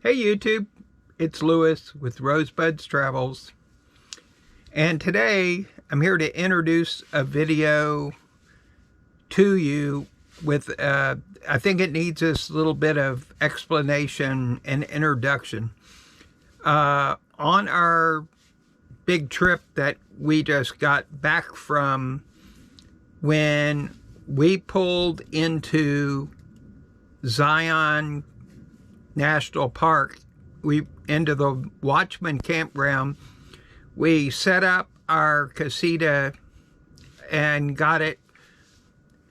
Hey YouTube, it's Lewis with Rosebud's Travels, and today I'm here to introduce a video to you with, I think it needs this little bit of explanation and introduction. On our big trip that we just got back from, when we pulled into Zion National Park, we into the Watchman campground, we set up our casita and got it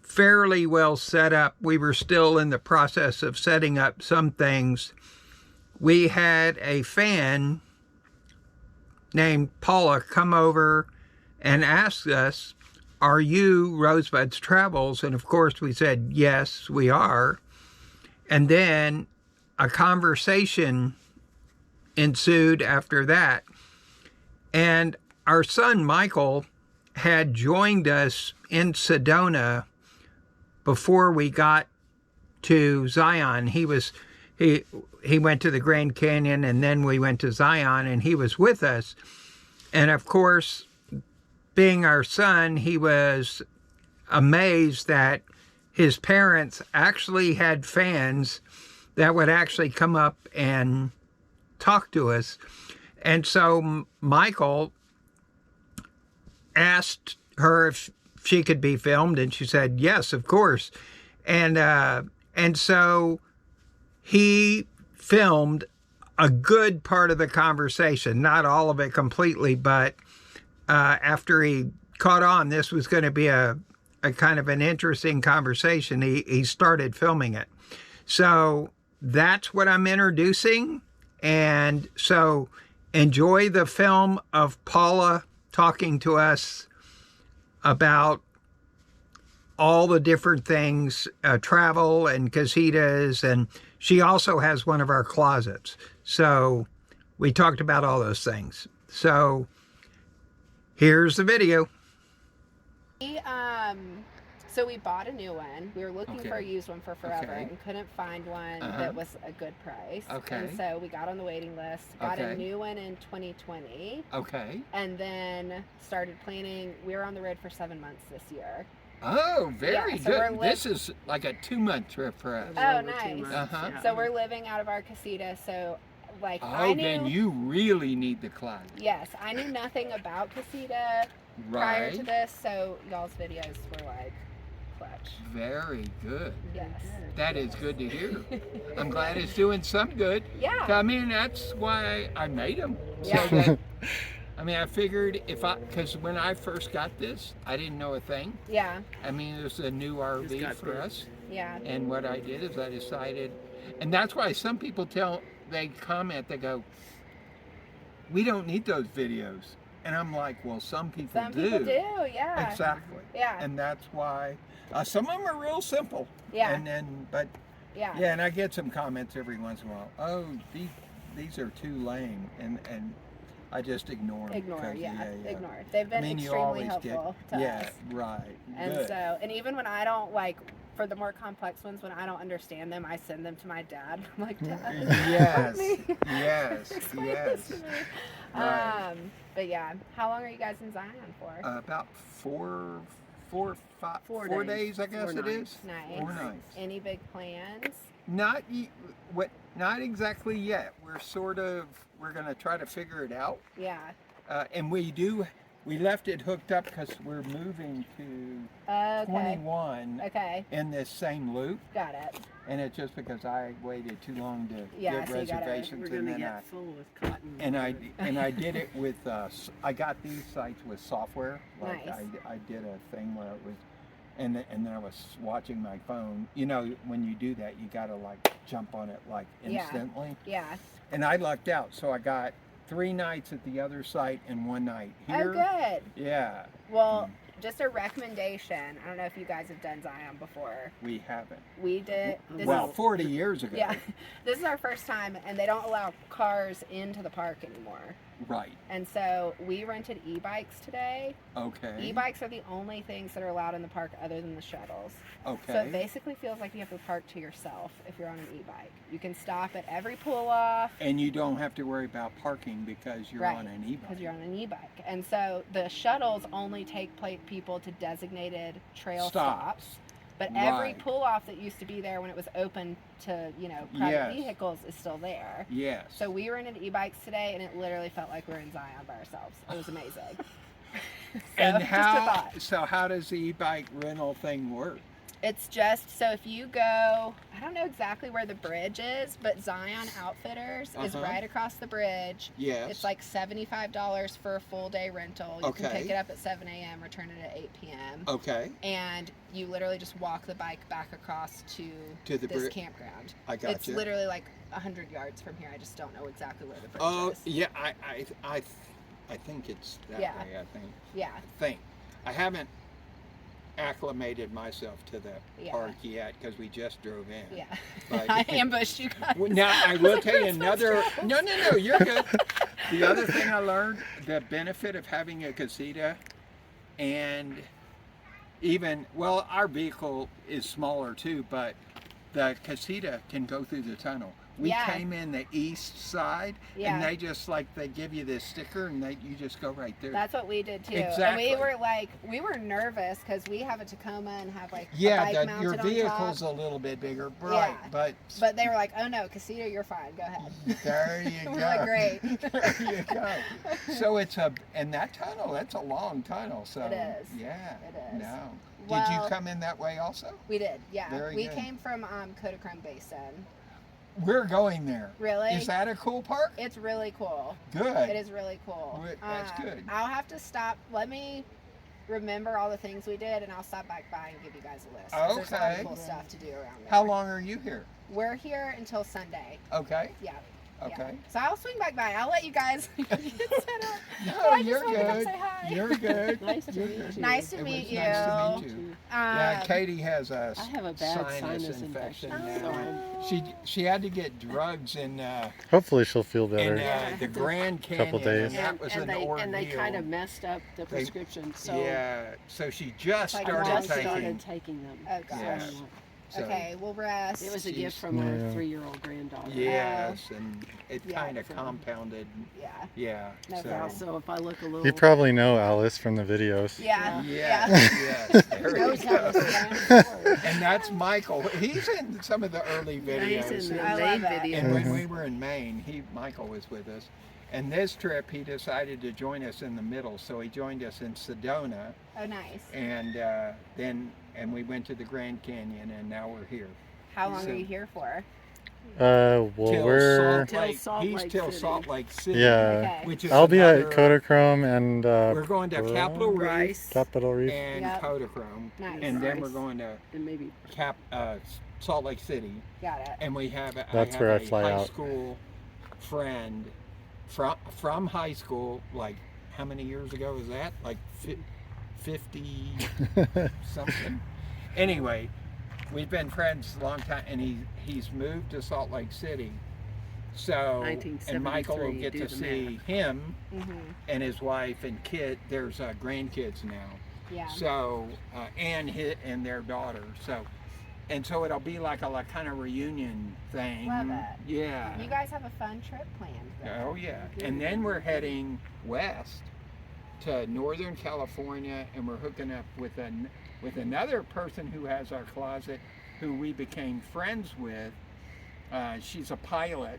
fairly well set up. We were still in the process of setting up some things. We had a fan named Paula come over and ask us, "Are you Rosebud's Travels?" And of course we said, "Yes, we are." And then a conversation ensued after that. And our son Michael had joined us in Sedona before we got to Zion. He went to the Grand Canyon, and then we went to Zion, and he was with us. And of course, being our son, he was amazed that his parents actually had fans that would actually come up and talk to us. And so Michael asked her if she could be filmed, and she said, "Yes, of course." And so he filmed a good part of the conversation, not all of it completely, but after he caught on this was going to be a kind of an interesting conversation, he started filming it. So that's what I'm introducing. And so enjoy the film of Paula talking to us about all the different things, travel and casitas, and she also has one of our closets. So we talked about all those things. So here's the video. So we bought a new one. We were looking for a used one for forever and couldn't find one that was a good price. And so we got on the waiting list, got a new one in 2020. And then started planning. We were on the road for 7 months this year. Oh, very good. This is like a 2-month trip for us. Oh, nice. So we're living out of our casita. So then you really need the closet. Yes, I knew nothing about casita prior to this, so y'all's videos were like clutch. Very good. Yes. That is good to hear. I'm glad it's doing some good. Yeah. I mean, that's why I made them. Yeah. So that, I mean, I figured because when I first got this, I didn't know a thing. Yeah. I mean, it was a new RV for us. Yeah. And what I did is I decided, and that's why some people they comment, they go, "We don't need those videos." And I'm like, well, some people do. Some people do, yeah. Exactly. Yeah. And that's why some of them are real simple. Yeah. And then, but yeah, and I get some comments every once in a while. Oh, these are too lame, and I just ignore them. Ignore. They've been extremely helpful to us. Yeah, right. And good. So, and even when I don't for the more complex ones, when I don't understand them, I send them to my dad. I'm like, "Dad, yes, yes, Explain this to me." Right. But yeah, how long are you guys in Zion for? About 4 days, I guess it is. Nice. 4 nights. Any big plans? Not exactly yet. We're gonna try to figure it out. Yeah. And we left it hooked up because we're moving to 21 in this same loop. Got it. And it's just because I waited too long to get so reservations. We're gonna get full with cotton. And I did it with I got these sites with software. Like nice. I did a thing where it was, and then I was watching my phone. You know, when you do that, you gotta jump on it instantly. Yeah. And I lucked out, so I got 3 nights at the other site and 1 night here. Oh, good. Yeah. Well, just a recommendation. I don't know if you guys have done Zion before. We haven't. We did. 40 years ago. Yeah. This is our first time, and they don't allow cars into the park anymore. Right. And so we rented e-bikes today. Okay. E-bikes are the only things that are allowed in the park other than the shuttles. Okay. So it basically feels like you have to park to yourself if you're on an e-bike. You can stop at every pull-off. And you don't have to worry about parking because you're on an e-bike. Because you're on an e-bike. And so the shuttles only take people to designated trail stops. But every pull-off that used to be there when it was open to, private vehicles is still there. Yes. So we rented e-bikes today, and it literally felt like we were in Zion by ourselves. It was amazing. And how does the e-bike rental thing work? It's just, so if you go, I don't know exactly where the bridge is, but Zion Outfitters is right across the bridge. Yes. It's like $75 for a full day rental. You can pick it up at 7 a.m., return it at 8 p.m. Okay. And you literally just walk the bike back across to this campground. I got It's literally like 100 yards from here. I just don't know exactly where the bridge is. Oh, yeah, I think it's that way, I think. Yeah. I haven't acclimated myself to the park yet because we just drove in. Yeah. But, I ambushed you guys. Now, I will tell you another... No, you're good. The other thing I learned, the benefit of having a casita, and even, well, our vehicle is smaller too, but the casita can go through the tunnel. We came in the east side, and they just they give you this sticker, and you just go right through. That's what we did too. Exactly. And we were nervous because we have a Tacoma and have a bike mounted your on vehicle's top. a little bit bigger, right? But they were like, "Oh no, casita, you're fine. Go ahead." There you go. We're like, "Great." There you go. So and that tunnel, that's a long tunnel. So it is. Yeah. It is. No. Well, did you come in that way also? We did. Yeah. Very we good. came from Kodachrome Basin. We're going there. Really? Is that a cool park? It's really cool. Good. It is really cool. That's good. I'll have to stop. Let me remember all the things we did, and I'll stop back by and give you guys a list. Okay. There's a lot of cool stuff to do around there. How long are you here? We're here until Sunday. Okay. Yeah. Okay. Yeah. So I'll swing back by. I'll let you guys get set up. No, you're good. Say hi. You're good. Nice to meet you. Nice to meet you. Nice to meet you. Yeah, Katie has a I have a bad sinus infection. She had to get drugs in Hopefully she'll feel better. the Grand Canyon. Couple days. And that was an ordeal. And they kind of messed up the prescription. So she just started taking them. Oh gosh. Yeah. So, okay, we'll rest. It was a gift from her 3-year-old granddaughter. Yes, and it kind of compounded. Yeah. Yeah. No so if I look a little... You probably know Alice from the videos. Yeah. Yes. There you go. And that's Michael. He's in some of the early videos. He's in the I main love it. videos. And when we were in Maine, Michael was with us. And this trip, he decided to join us in the middle. So he joined us in Sedona. Oh, nice. And then we went to the Grand Canyon, and now we're here. How long are you here for? Well, we're... Till Salt Lake City. Yeah. Okay. Which is I'll be at Kodachrome and... we're going to Capitol Reef. Capitol Reef. And Kodachrome. Nice. And then we're going to and maybe Salt Lake City. Got it. And we have That's where I fly high out. school friend from high school, like how many years ago was that? Like 50 something. Anyway, we've been friends a long time, and he's moved to Salt Lake City. So, and Michael will get to see him and his wife and kid. There's grandkids now. Yeah. So, and their daughter. So it'll be like a kind of reunion thing. Love it. Yeah. You guys have a fun trip planned. Oh yeah. And then we're heading west to Northern California, and we're hooking up with another person who has our closet, who we became friends with. She's a pilot.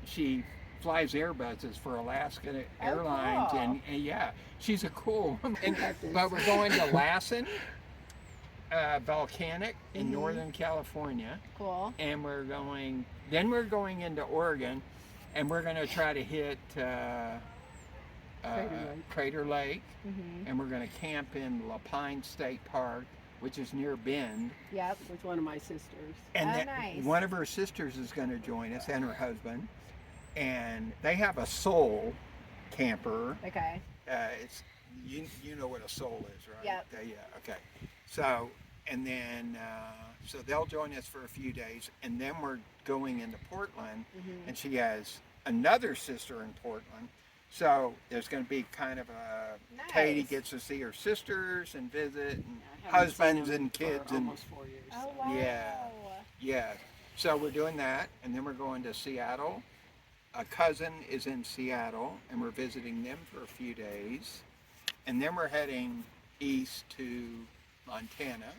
She flies Airbuses for Alaska Airlines, cool. and yeah, she's a cool woman. But we're going to Lassen Volcanic in Northern California. Cool. And we're going into Oregon, and we're going to try to hit Crater Lake, and we're going to camp in La Pine State Park, which is near Bend. Yep. With one of my sisters. And nice. One of her sisters is going to join us, and her husband, and they have a soul camper. Okay. It's you know what a soul is, right? Yep. Yeah. Okay. So and then so they'll join us for a few days, and then we're going into Portland, and she has another sister in Portland. So there's going to be kind of a Katie gets to see her sisters and visit, and husbands and kids, and almost 4 years. Oh wow. yeah. So we're doing that, and then we're going to Seattle. A cousin is in Seattle, and we're visiting them for a few days, and then we're heading east to Montana,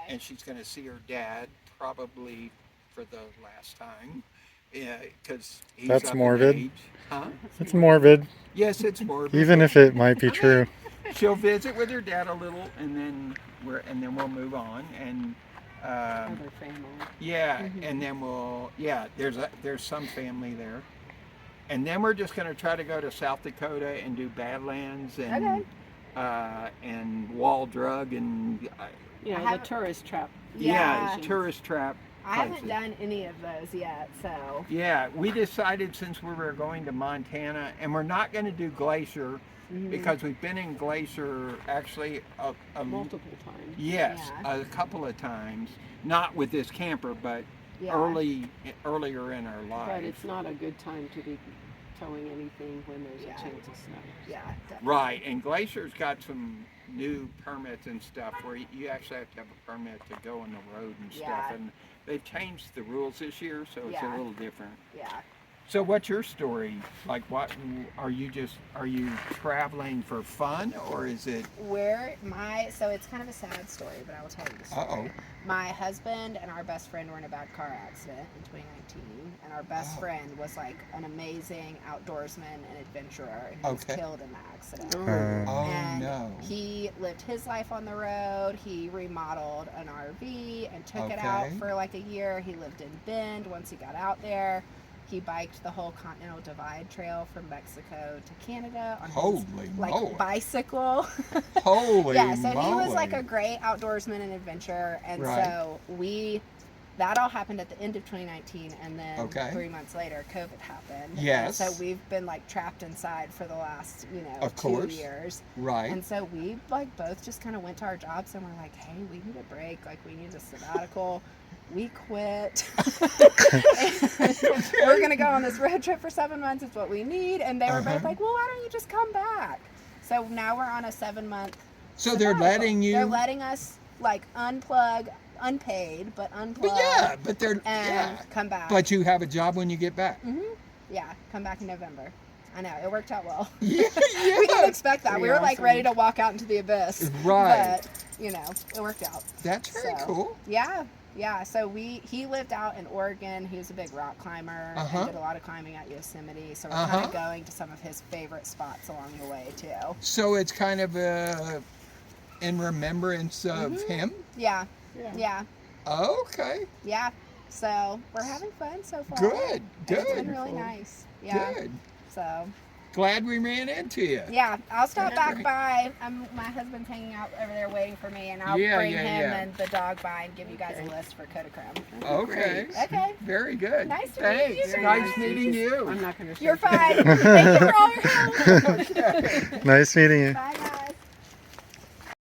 and she's going to see her dad probably for the last time, because he's That's up morbid. in age. Huh? It's morbid, Yes, it's morbid. even if it might be true. She'll visit with her dad a little, and then we'll move on, and Other family. and then there's some family there, and then we're just going to try to go to South Dakota and do Badlands and Wall Drug and The tourist trap. tourist trap. I haven't done any of those yet, so. Yeah, we decided since we were going to Montana, and we're not going to do Glacier because we've been in Glacier actually Multiple times. Yes, a couple of times. Not with this camper, but earlier in our lives. But it's not a good time to be towing anything when there's a chance of snow. Yeah, definitely. Right, and Glacier's got some new permits and stuff where you actually have to have a permit to go on the road and stuff. And they've changed the rules this year, so it's a little different. Yeah. So what's your story? Like, what are you traveling for fun, or is it? So it's kind of a sad story, but I will tell you the story. My husband and our best friend were in a bad car accident in 2019, and our best friend was like an amazing outdoorsman and adventurer, and he was killed in the accident. And he lived his life on the road. He remodeled an RV and took it out for like a year. He lived in Bend once he got out there. He biked the whole Continental Divide Trail from Mexico to Canada on his bicycle. Holy so he was like a great outdoorsman and adventurer, and so that all happened at the end of 2019, and then 3 months later COVID happened. Yes. And so we've been like trapped inside for the last 2 years. Right. And so we like both just kind of went to our jobs and we're like, hey, we need a break, like we need a sabbatical. We quit. We're going to go on this road trip for 7 months. It's what we need. And they were both like, well, why don't you just come back? So now we're on a 7-month So they're letting you... They're letting us, like, unplug, unpaid, but unplug. But they're... come back. But you have a job when you get back. Yeah, come back in November. I know, it worked out well. We didn't expect that. We were, like, ready to walk out into the abyss. Right. But, it worked out. That's very cool. Yeah, so he lived out in Oregon. He was a big rock climber and did a lot of climbing at Yosemite. So we're kind of going to some of his favorite spots along the way, too. So it's kind of in remembrance of him? Yeah. Okay. Yeah, so we're having fun so far. Good. It's been really nice. Yeah. Good. So... Glad we ran into you. Yeah, I'll stop back by. My husband's hanging out over there waiting for me, and I'll bring him and the dog by and give you guys a list for Kodachrome. Okay. Okay. Very good. Nice to meet you. Nice meeting you. I'm not going to. You're fine. Thank you for all your help. Nice meeting you. Bye, guys.